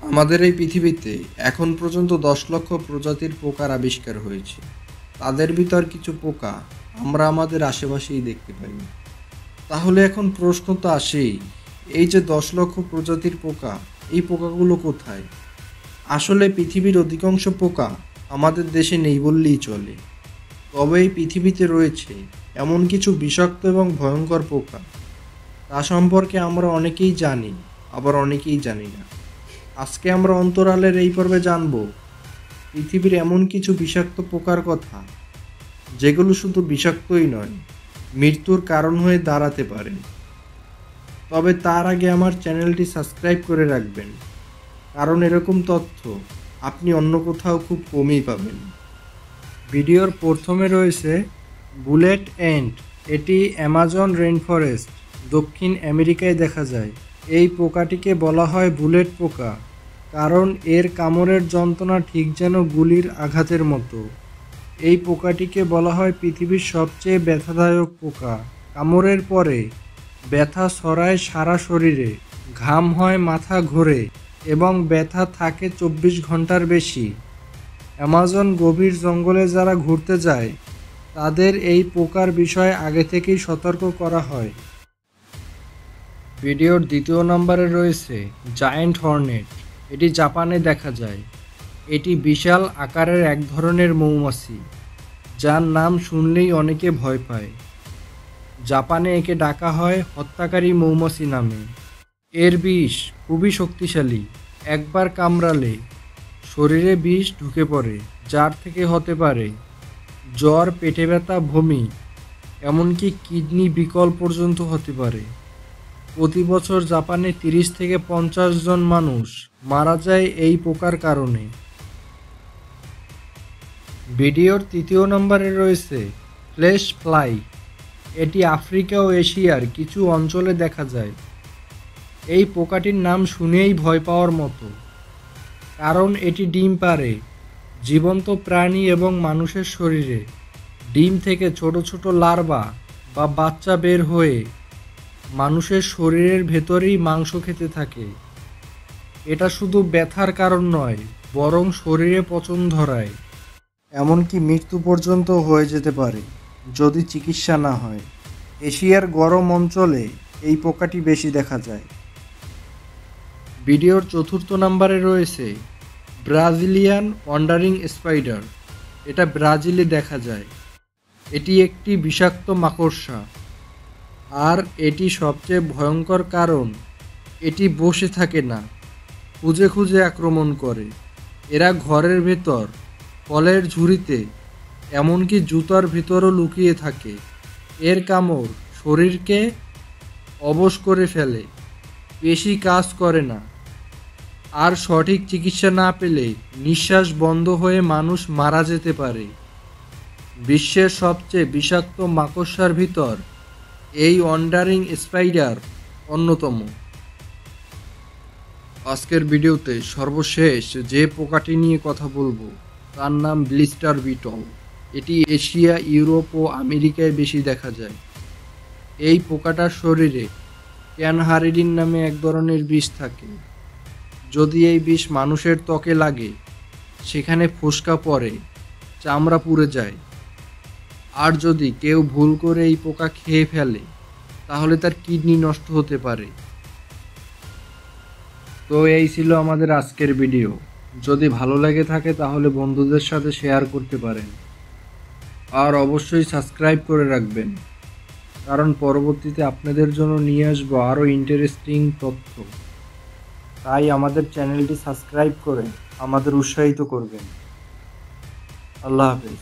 আমাদের এই পৃথিবীতে এখন পর্যন্ত 10 লক্ষ প্রজাতির পোকার আবিষ্কার হয়েছে। তাদের ভিতর কিছু পোকা আমরা আমাদের আশেপাশেই দেখতে পাই। তাহলে এখন প্রশ্ন তো আসেই, এই যে 10 লক্ষ প্রজাতির পোকা, এই পোকাগুলো কোথায়? আসলে পৃথিবীর অধিকাংশ পোকা আমাদের দেশে নেই বললেই চলে। তবে এই পৃথিবীতে রয়েছে এমন কিছু বিষাক্ত এবং ভয়ঙ্কর পোকা, তা সম্পর্কে আমরা অনেকেই জানি, আবার অনেকেই জানি না। আজকে আমরা অন্তরালের এই পর্বে জানব পৃথিবীর এমন কিছু বিষাক্ত পোকার কথা, যেগুলো শুধু বিষাক্তই নয়, মৃত্যুর কারণ হয়ে দাঁড়াতে পারে। তবে তার আগে আমার চ্যানেলটি সাবস্ক্রাইব করে রাখবেন, কারণ এরকম তথ্য আপনি অন্য কোথাও খুব কমই পাবেন। ভিডিওর প্রথমে রয়েছে বুলেট এন্ট। এটি অ্যামাজন রেইনফরেস্ট, দক্ষিণ আমেরিকায় দেখা যায়। এই পোকাটিকে বলা হয় বুলেট পোকা, কারণ এর কামড়ের যন্ত্রণা ঠিক যেন গুলির আঘাতের মতো। এই পোকাটিকে বলা হয় পৃথিবীর সবচেয়ে ব্যথাদায়ক পোকা। কামড়ের পরে ব্যথা ছড়ায় সারা শরীরে, ঘাম হয়, মাথা ঘোরে এবং ব্যথা থাকে 24 ঘন্টার বেশি। অ্যামাজন গভীর জঙ্গলে যারা ঘুরতে যায় তাদের এই পোকার বিষয়ে আগে থেকেই সতর্ক করা হয়। ভিডিওর দ্বিতীয় নম্বরে রয়েছে জায়ান্ট হর্নেট। এটি জাপানে দেখা যায়। এটি বিশাল আকারের এক ধরনের মৌমাছি, যার নাম শুনলেই অনেকে ভয় পায়। জাপানে একে ডাকা হয় হত্যাকারী মৌমাছি নামে। এর বিষ খুবই শক্তিশালী। একবার কামড়ালে শরীরে বিষ ঢুকে পড়ে, যার থেকে হতে পারে জ্বর, পেটে ব্যথা, বমি, এমনকি কিডনি বিকল পর্যন্ত হতে পারে। প্রতি বছর জাপানে 30 থেকে 50 জন মানুষ মারা যায় এই পোকার কারণে। ভিডিওর তৃতীয় নম্বরে রয়েছে ফ্লেশ ফ্লাই। এটি আফ্রিকা ও এশিয়ার কিছু অঞ্চলে দেখা যায়। এই পোকাটির নাম শুনেই ভয় পাওয়ার মতো, কারণ এটি ডিম পাড়ে জীবন্ত প্রাণী এবং মানুষের শরীরে। ডিম থেকে ছোট ছোট লার্ভা বা বাচ্চা বের হয়ে মানুষের শরীরের ভেতরেই মাংস খেতে থাকে। এটা শুধু ব্যথার কারণ নয়, বরং শরীরে পচন ধরায়, এমনকি মৃত্যু পর্যন্ত হয়ে যেতে পারে যদি চিকিৎসা না হয়। এশিয়ার গরম অঞ্চলে এই পোকাটি বেশি দেখা যায়। ভিডিওর চতুর্থ নম্বরে রয়েছে ব্রাজিলিয়ান ওয়ান্ডারিং স্পাইডার। এটা ব্রাজিলে দেখা যায়। এটি একটি বিষাক্ত মাকড়সা, আর এটি সবচেয়ে ভয়ঙ্কর কারণ এটি বসে থাকে না, খুঁজে খুঁজে আক্রমণ করে। এরা ঘরের ভেতর, ফলের ঝুড়িতে, এমনকি জুতার ভিতরও লুকিয়ে থাকে। এর কামড় শরীরকে অবশ করে ফেলে, পেশি কাজ করে না, আর সঠিক চিকিৎসা না পেলে নিঃশ্বাস বন্ধ হয়ে মানুষ মারা যেতে পারে। বিশ্বের সবচেয়ে বিষাক্ত মাকড়সার ভিতর এই ওয়ান্ডারিং স্পাইডার অন্যতম। আজকের ভিডিওতে সর্বশেষ যে পোকাটি নিয়ে কথা বলবো তার নাম ব্লিস্টার বিটল। এটি এশিয়া, ইউরোপ ও আমেরিকায় বেশি দেখা যায়। এই পোকাটার শরীরে ক্যানহারিডিন নামে এক ধরনের বিষ থাকে। যদি এই বিষ মানুষের ত্বকে লাগে, সেখানে ফোস্কা পড়ে, চামড়া পুড়ে যায়। আর যদি কেউ ভুল করে এই পোকা খেয়ে ফেলে, তাহলে তার কিডনি নষ্ট হতে পারে। তো এই ছিল আমাদের আজকের ভিডিও। যদি ভালো লেগে থাকে তাহলে বন্ধুদের সাথে শেয়ার করতে পারেন, আর অবশ্যই সাবস্ক্রাইব করে রাখবেন, কারণ পরবর্তীতে আপনাদের জন্য নিয়ে আসবো আরও ইন্টারেস্টিং তথ্য। তাই আমাদের চ্যানেলটি সাবস্ক্রাইব করে আমাদের উৎসাহিত করবেন। আল্লাহ হাফেজ।